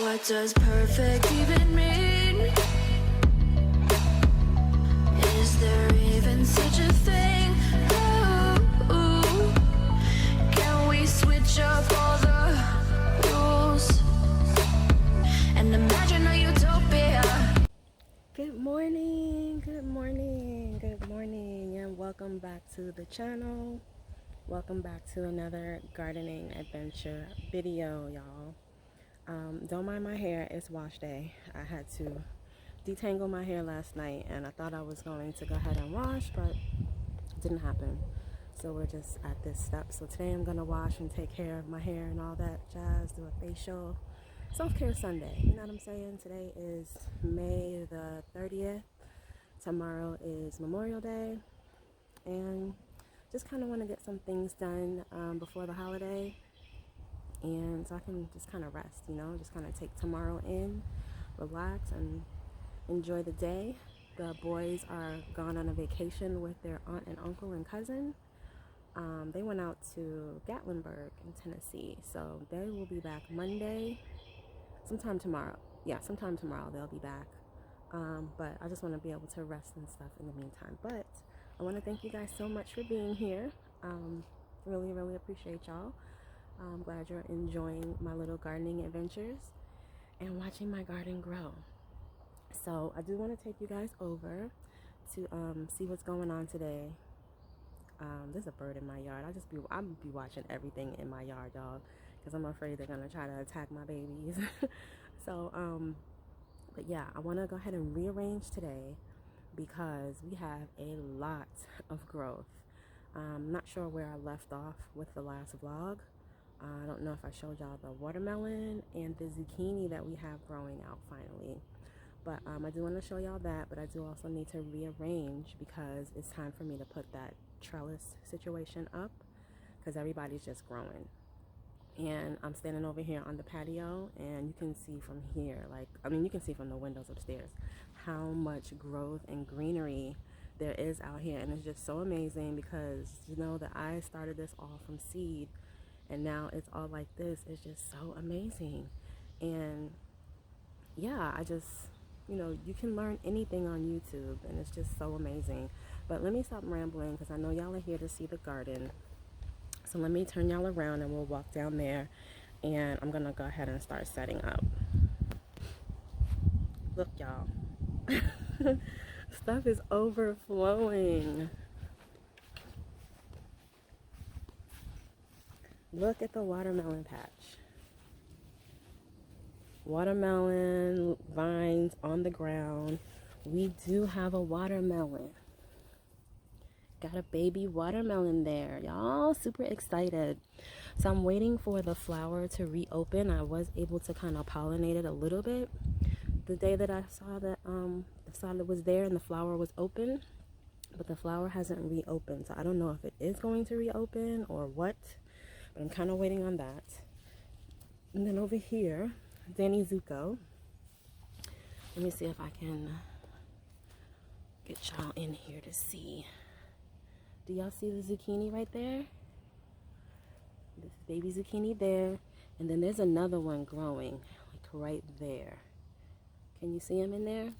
What does perfect even mean? Is there even such a thing? Ooh, can we switch up all the rules and imagine a utopia? Good morning, good morning, good morning, and welcome back to the channel. Welcome back to another gardening adventure video, y'all. Don't mind my hair, it's wash day. I had to detangle my hair last night and I thought I was going to go ahead and wash, but it didn't happen. So we're just at this step. So today I'm gonna wash and take care of my hair and all that jazz, do a facial. Self-care Sunday, you know what I'm saying? Today is May the 30th. Tomorrow is Memorial Day. And just kind of want to get some things done before the holiday. And so I can just kind of rest, you know, just kind of take tomorrow in, relax, and enjoy the day. The boys are gone on a vacation with their aunt and uncle and cousin. They went out to Gatlinburg in Tennessee. So they will be back Monday. Sometime tomorrow. Yeah, sometime tomorrow they'll be back. But I just want to be able to rest and stuff in the meantime. But I want to thank you guys so much for being here. Really, really appreciate y'all. I'm glad you're enjoying my little gardening adventures and watching my garden grow. So I do want to take you guys over to see what's going on today. There's a bird in my yard. I'll be watching everything in my yard, y'all, because I'm afraid they're gonna try to attack my babies. So but yeah, I want to go ahead and rearrange today because we have a lot of growth. I'm not sure where I left off with the last vlog. I don't know if I showed y'all the watermelon and the zucchini that we have growing out finally. But I do want to show y'all that, but I do also need to rearrange because it's time for me to put that trellis situation up because everybody's just growing. And I'm standing over here on the patio and you can see from here, you can see from the windows upstairs how much growth and greenery there is out here. And it's just so amazing because, you know, that I started this all from seed and now it's all like this. It's just so amazing. And yeah, I just, you know, you can learn anything on YouTube and it's just so amazing. But let me stop rambling because I know y'all are here to see the garden. So let me turn y'all around and we'll walk down there and I'm gonna go ahead and start setting up. Look, y'all. Stuff is overflowing. Look at the watermelon patch. Watermelon vines on the ground. We do have a watermelon. Got a baby watermelon there, y'all. Super excited. So I'm waiting for the flower to reopen. I was able to kind of pollinate it a little bit the day that I saw that the solid was there and the flower was open, but the flower hasn't reopened. So I don't know if it is going to reopen or what, but I'm kind of waiting on that. And then over here, Danny Zuko. Let me see if I can get y'all in here to see. Do y'all see the zucchini right there? This baby zucchini there. And then there's another one growing, like right there. Can you see him in there?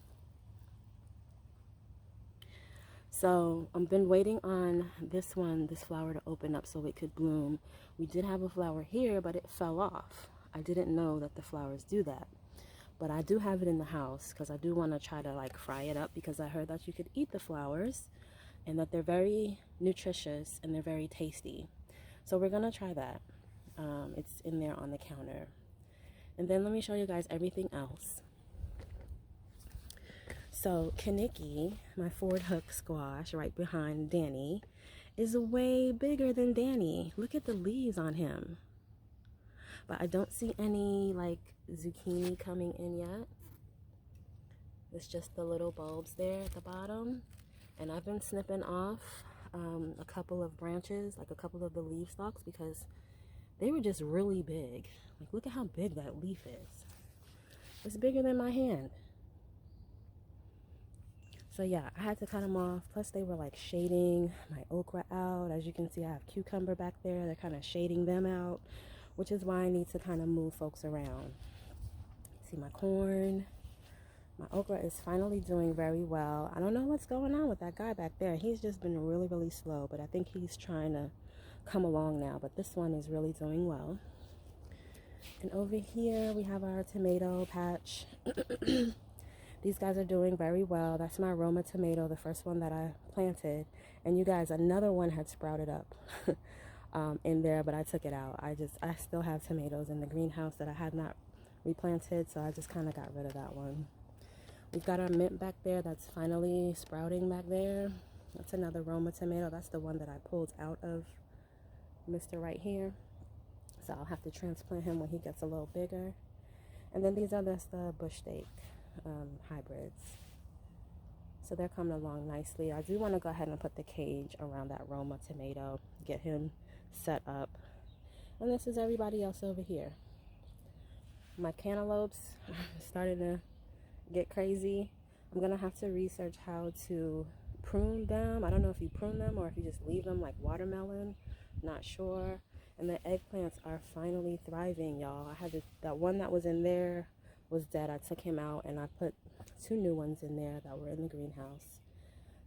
So I've been waiting on this flower to open up so it could bloom. We did have a flower here, but it fell off. I didn't know that the flowers do that. But I do have it in the house because I do want to try to like fry it up because I heard that you could eat the flowers and that they're very nutritious and they're very tasty. So we're gonna try that. It's in there on the counter. And then let me show you guys everything else. So Kaniki, my Ford Hook squash right behind Danny, is way bigger than Danny. Look at the leaves on him. But I don't see any like zucchini coming in yet. It's just the little bulbs there at the bottom. And I've been snipping off a couple of branches, like a couple of the leaf stalks, because they were just really big. Like, look at how big that leaf is. It's bigger than my hand. So yeah, I had to cut them off. Plus they were like shading my okra out. As you can see, I have cucumber back there. They're kind of shading them out, which is why I need to kind of move folks around. see my corn. My okra is finally doing very well. I don't know what's going on with that guy back there. He's just been really, really slow, but I think he's trying to come along now. But this one is really doing well. And over here we have our tomato patch. These guys are doing very well. That's my Roma tomato, the first one that I planted. And you guys, another one had sprouted up in there, but I took it out. I still have tomatoes in the greenhouse that I had not replanted, so I just kind of got rid of that one. We've got our mint back there that's finally sprouting back there. That's another Roma tomato. That's the one that I pulled out of Mr. Right here. So I'll have to transplant him when he gets a little bigger. And then these are just the bush steak hybrids. So they're coming along nicely. I do want to go ahead and put the cage around that Roma tomato, get him set up. And this is everybody else over here. My cantaloupes are starting to get crazy. I'm gonna have to research how to prune them. I don't know if you prune them or if you just leave them like watermelon. Not sure. And the eggplants are finally thriving, y'all. I had that one that was in there was dead. I took him out and I put 2 new ones in there that were in the greenhouse.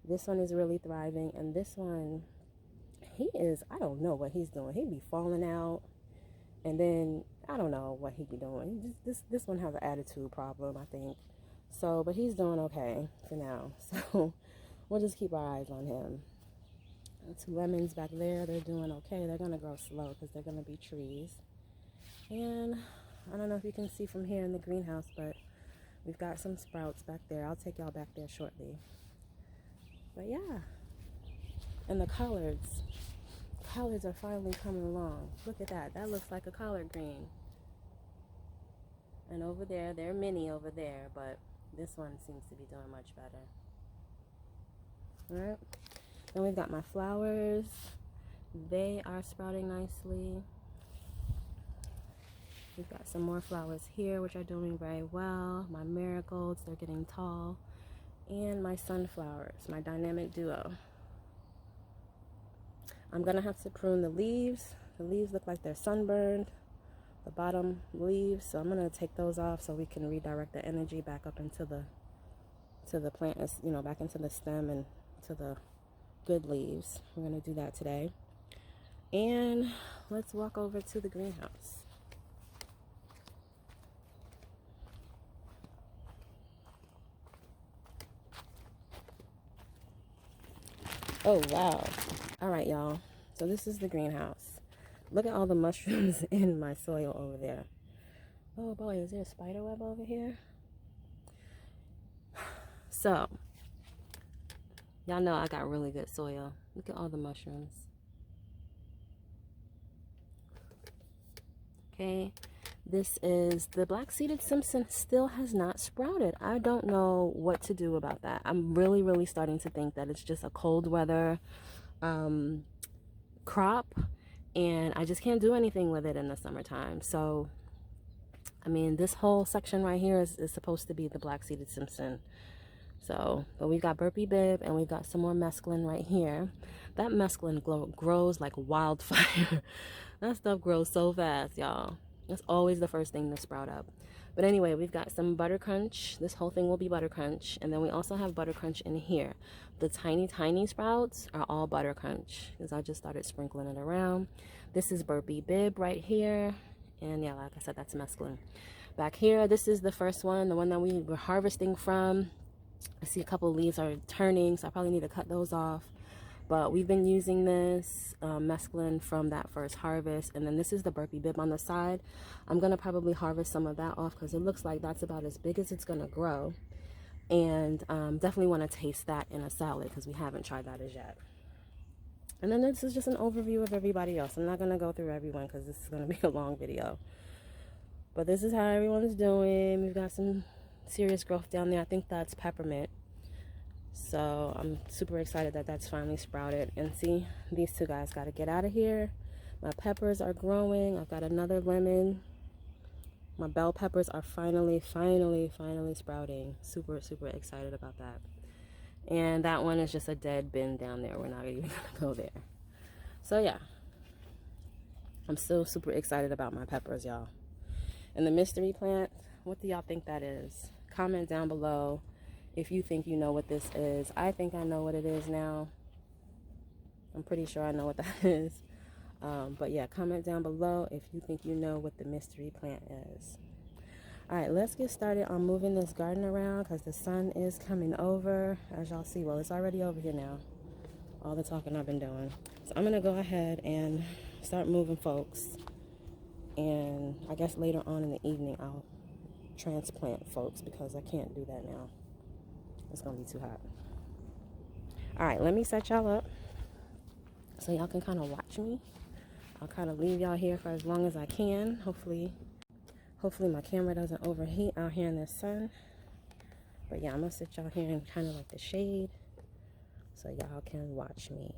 This one is really thriving, and this one, I don't know what he's doing. He'd be falling out, and then I don't know what he'd be doing. This one has an attitude problem, I think. So, but he's doing okay for now. So we'll just keep our eyes on him. 2 lemons back there, they're doing okay. They're gonna grow slow because they're gonna be trees. And I don't know if you can see from here in the greenhouse, but we've got some sprouts back there. I'll take y'all back there shortly. But yeah, and the collards are finally coming along. Look at that. That looks like a collard green. And over there, they're mini over there, but this one seems to be doing much better. All right. Then we've got my flowers. They are sprouting nicely. We've got some more flowers here, which are doing very well. My marigolds, they're getting tall. And my sunflowers, my dynamic duo. I'm gonna have to prune the leaves. The leaves look like they're sunburned, the bottom leaves. So I'm gonna take those off so we can redirect the energy back up into the plant, you know, back into the stem and to the good leaves. We're gonna do that today. And let's walk over to the greenhouse. Oh wow. All right, y'all. So this is the greenhouse. Look at all the mushrooms in my soil over there. Oh boy, is there a spider web over here? So, y'all know I got really good soil. Look at all the mushrooms. Okay, this is the black-seeded Simpson. Still has not sprouted. I don't know what to do about that. I'm really starting to think that it's just a cold weather crop, and I just can't do anything with it in the summertime. So, I mean, this whole section right here is supposed to be the black-seeded Simpson. So, but we've got Burpee Bib and we've got some more mesclun right here. That mesclun grows like wildfire. That stuff grows so fast, y'all. That's always the first thing to sprout up. But anyway, we've got some butter crunch. This whole thing will be butter crunch. And then we also have butter crunch in here. The tiny sprouts are all butter crunch because I just started sprinkling it around. This is Burpee Bib right here. And yeah, like I said, that's mesclun. Back here, this is the first one, the one that we were harvesting from. I see a couple of leaves are turning, so I probably need to cut those off. But we've been using this mesclun from that first harvest. And then this is the Burpee Bib on the side. I'm going to probably harvest some of that off because it looks like that's about as big as it's going to grow. And definitely want to taste that in a salad because we haven't tried that as yet. And then this is just an overview of everybody else. I'm not going to go through everyone because this is going to be a long video. But this is how everyone's doing. We've got some serious growth down there. I think that's peppermint. So I'm super excited that that's finally sprouted. And see, these 2 guys got to get out of here. My peppers are growing. I've got another lemon. My bell peppers are finally sprouting. Super excited about that. And that one is just a dead bin down there. We're not even gonna go there. So yeah, I'm still super excited about my peppers, y'all. And the mystery plant, What do y'all think that is? Comment down below if you think you know what this is. I think I know what it is now. I'm pretty sure I know what that is. But yeah, comment down below if you think you know what the mystery plant is. Alright, let's get started on moving this garden around because the sun is coming over. As y'all see, well, it's already over here now. All the talking I've been doing. So I'm going to go ahead and start moving, folks. And I guess later on in the evening, I'll transplant folks because I can't do that now. It's going to be too hot. Alright, let me set y'all up so y'all can kind of watch me. I'll kind of leave y'all here for as long as I can. Hopefully my camera doesn't overheat out here in the sun. But yeah, I'm going to sit y'all here in kind of like the shade so y'all can watch me.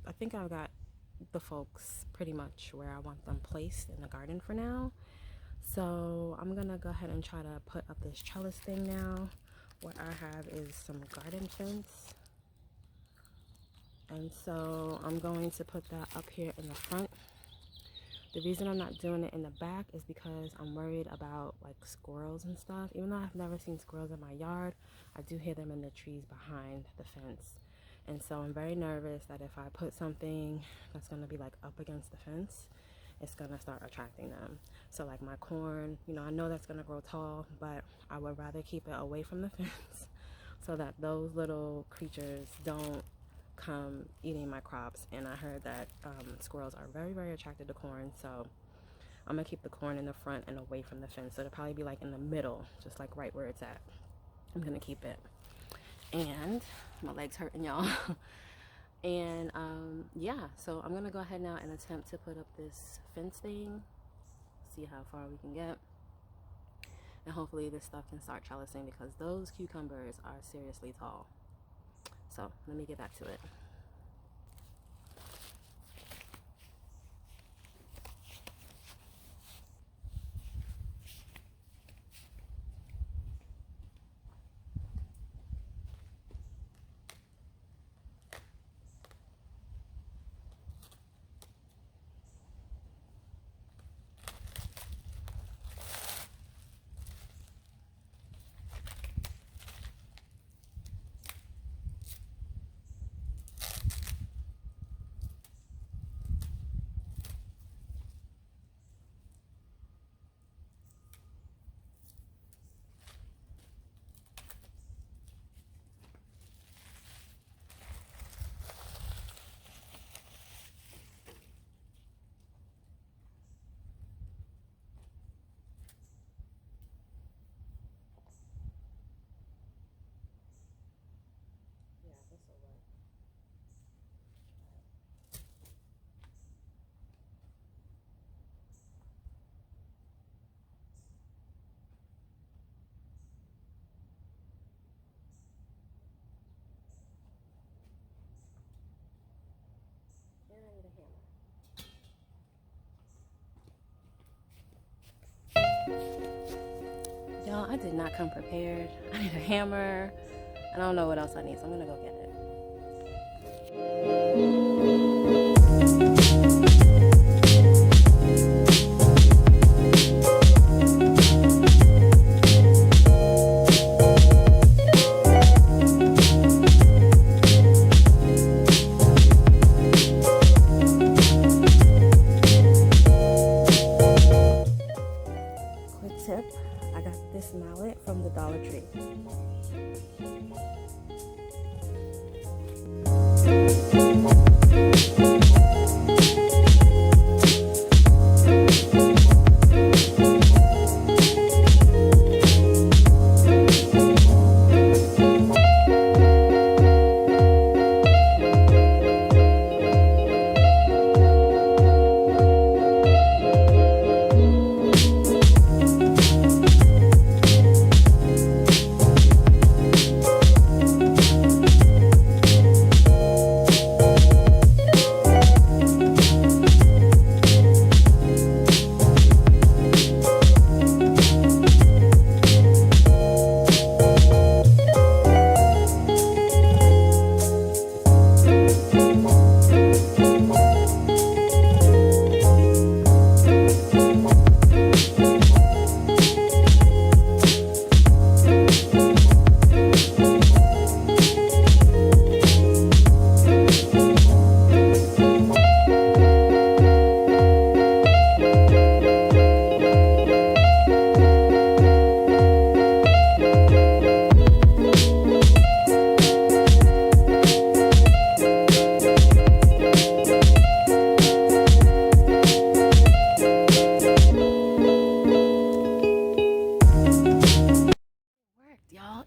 I think I've got the folks pretty much where I want them placed in the garden for now. So I'm gonna go ahead and try to put up this trellis thing now. What I have is some garden fence, and so I'm going to put that up here in the front. The reason I'm not doing it in the back is because I'm worried about like squirrels and stuff. Even though I've never seen squirrels in my yard, I do hear them in the trees behind the fence. And so I'm very nervous that if I put something that's going to be like up against the fence, it's going to start attracting them. So like my corn, you know, I know that's going to grow tall, but I would rather keep it away from the fence so that those little creatures don't come eating my crops. And I heard that squirrels are very, very attracted to corn. So I'm going to keep the corn in the front and away from the fence. So it'll probably be like in the middle, just like right where it's at. I'm going to keep it. And my leg's hurting, y'all. And yeah, so I'm gonna go ahead now and attempt to put up this fence thing, see how far we can get, and hopefully this stuff can start trellising because those cucumbers are seriously tall. So let me get back to it. Y'all, I did not come prepared. I need a hammer. I don't know what else I need, so I'm gonna go get it. Quick tip, I got this mallet from the Dollar Tree.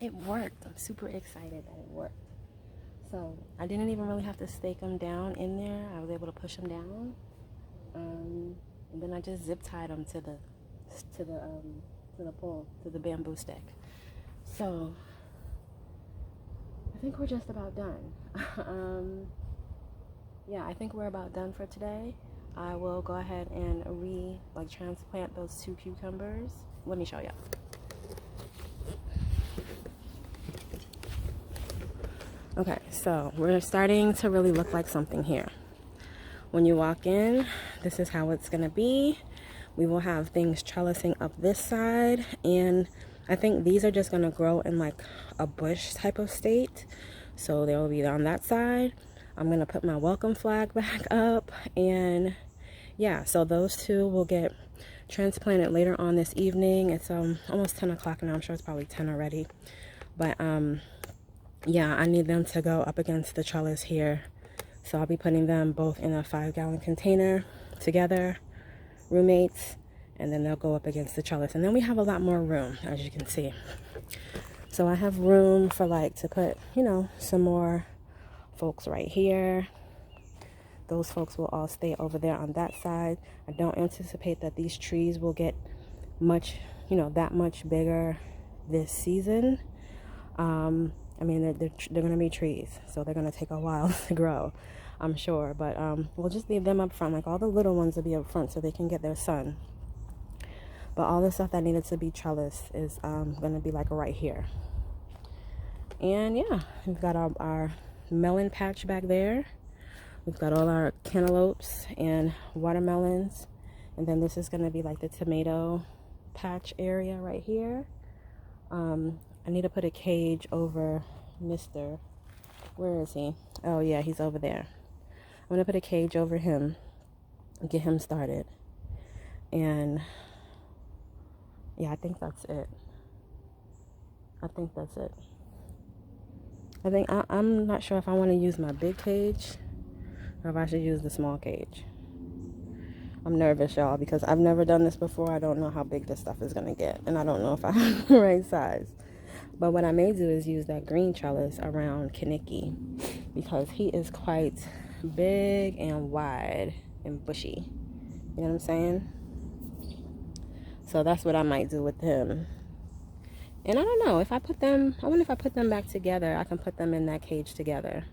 It worked. I'm super excited that it worked. So I didn't even really have to stake them down in there. I was able to push them down, and then I just zip tied them to the pole, to the bamboo stick. So I think we're just about done. Yeah, I think we're about done for today. I will go ahead and transplant those 2 cucumbers. Let me show you. Okay, so we're starting to really look like something here. When you walk in, this is how it's gonna be. We will have things trellising up this side, and I think these are just gonna grow in like a bush type of state. So they will be on that side. I'm gonna put my welcome flag back up, and yeah, so those 2 will get transplanted later on this evening. It's almost 10 o'clock now. I'm sure it's probably 10 already, but yeah, I need them to go up against the trellis here. So I'll be putting them both in a 5-gallon container together, roommates, and then they'll go up against the trellis. And then we have a lot more room, as you can see. So I have room for to put, some more folks right here. Those folks will all stay over there on that side. I don't anticipate that these trees will get that much bigger this season. I mean, they're going to be trees, so they're going to take a while to grow, I'm sure. But we'll just leave them up front. Like all the little ones will be up front so they can get their sun. But all the stuff that needed to be trellis is going to be like right here. And yeah, we've got our melon patch back there. We've got all our cantaloupes and watermelons. And then this is going to be like the tomato patch area right here. I need to put a cage over Mr. Where is he? Oh yeah, he's over there. I'm going to put a cage over him and get him started. And yeah, I think that's it. I'm not sure if I want to use my big cage or if I should use the small cage. I'm nervous, y'all, because I've never done this before. I don't know how big this stuff is going to get, and I don't know if I have the right size. But what I may do is use that green trellis around Kaniki, because he is quite big and wide and bushy. You know what I'm saying? So that's what I might do with him. And I don't know, I wonder if I put them back together, I can put them in that cage together.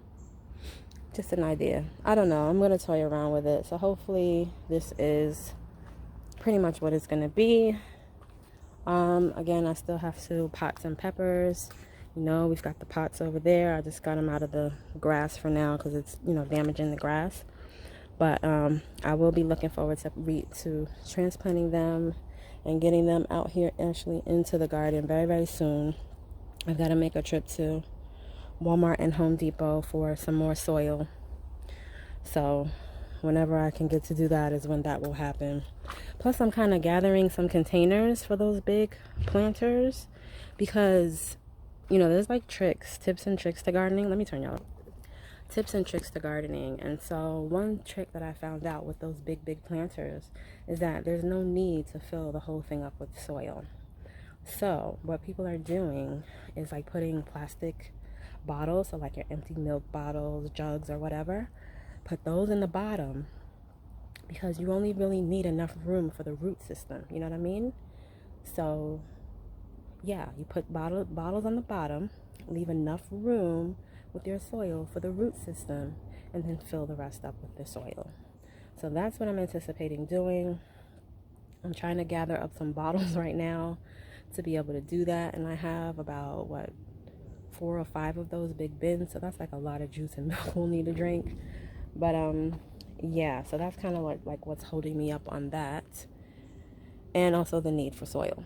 Just an idea. I don't know. I'm going to toy around with it. So hopefully this is pretty much what it's going to be. Again, I still have to pot some peppers. You know, we've got the pots over there. I just got them out of the grass for now because it's, you know, damaging the grass. But I will be looking forward to transplanting them and getting them out here actually into the garden very, very soon. I've got to make a trip to Walmart and Home Depot for some more soil. So whenever I can get to do that is when that will happen. Plus, I'm kind of gathering some containers for those big planters because, you know, there's like tips and tricks to gardening. Let me turn y'all up. Tips and tricks to gardening. And so one trick that I found out with those big planters is that there's no need to fill the whole thing up with soil. So what people are doing is like putting plastic bottles, so like your empty milk bottles, jugs or whatever, put those in the bottom because you only really need enough room for the root system. You know what I mean? So yeah, you put bottles on the bottom, leave enough room with your soil for the root system, and then fill the rest up with the soil. So that's what I'm anticipating doing. I'm trying to gather up some bottles right now to be able to do that, and I have about 4 or 5 of those big bins, so that's like a lot of juice and milk we'll need to drink. But yeah, so that's kind of like what's holding me up on that, and also the need for soil.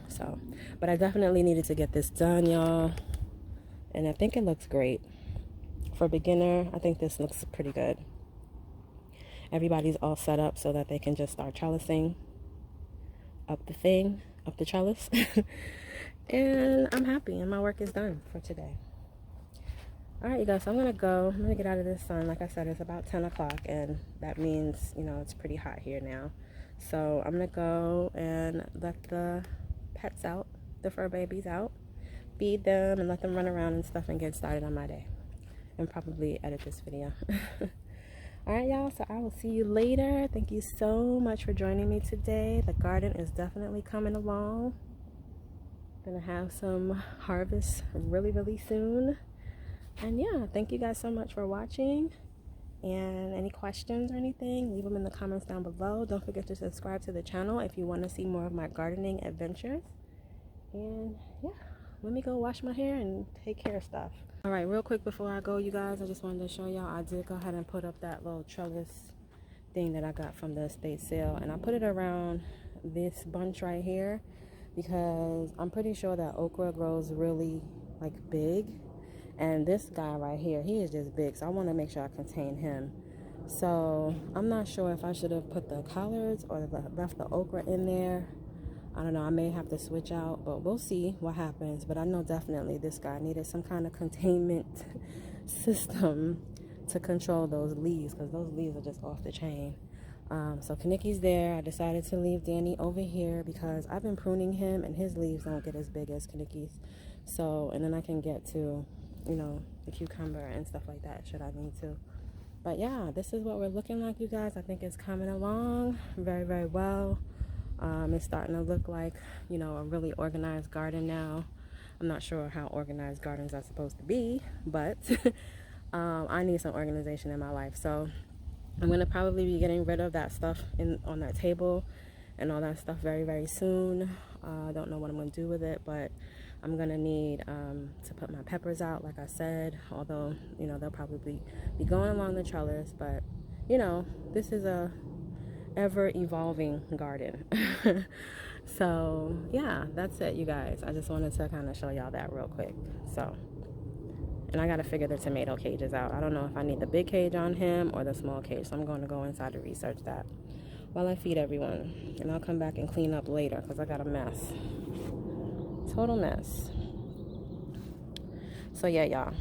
So, but I definitely needed to get this done, y'all. And I think it looks great. For beginner, I think this looks pretty good. Everybody's all set up so that they can just start trellising up the trellis. And I'm happy and my work is done for today. Alright, you guys, so I'm going to go. I'm going to get out of this sun. Like I said, it's about 10 o'clock and that means, you know, it's pretty hot here now. So I'm going to go and let the pets out, the fur babies out. Feed them and let them run around and stuff and get started on my day and probably edit this video. All right, y'all, so I will see you later. Thank you so much for joining me today. The garden is definitely coming along. Gonna have some harvest really soon. And yeah, thank you guys so much for watching. And any questions or anything, leave them in the comments down below. Don't forget to subscribe to the channel if you want to see more of my gardening adventures. And yeah, let me go wash my hair and take care of stuff. All right, real quick before I go, you guys, I just wanted to show y'all I did go ahead and put up that little trellis thing that I got from the estate sale, and I put it around this bunch right here because I'm pretty sure that okra grows really like big, and this guy right here, he is just big, so I want to make sure I contain him. So I'm not sure if I should have put the collards or left the okra in there. I don't know, I may have to switch out, but we'll see what happens. But I know definitely this guy needed some kind of containment system to control those leaves, because those leaves are just off the chain. So Kaniki's there. I decided to leave Danny over here because I've been pruning him and his leaves don't get as big as Kaniki's. So, and then I can get to, you know, the cucumber and stuff like that should I need to. But yeah, this is what we're looking like, you guys. I think it's coming along very well. It's starting to look like, you know, a really organized garden now. I'm not sure how organized gardens are supposed to be, but I need some organization in my life. So I'm going to probably be getting rid of that stuff on that table and all that stuff very soon. I don't know what I'm going to do with it, but I'm going to need to put my peppers out, like I said, although, you know, they'll probably be going along the trellis. But, you know, this is a ever-evolving garden. So yeah, that's it, you guys. I just wanted to kind of show y'all that real quick. So, and I gotta figure the tomato cages out. I don't know if I need the big cage on him or the small cage, so I'm going to go inside to research that while I feed everyone, and I'll come back and clean up later because I got a mess, total mess. So yeah, y'all,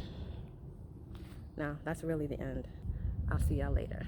now that's really the end. I'll see y'all later.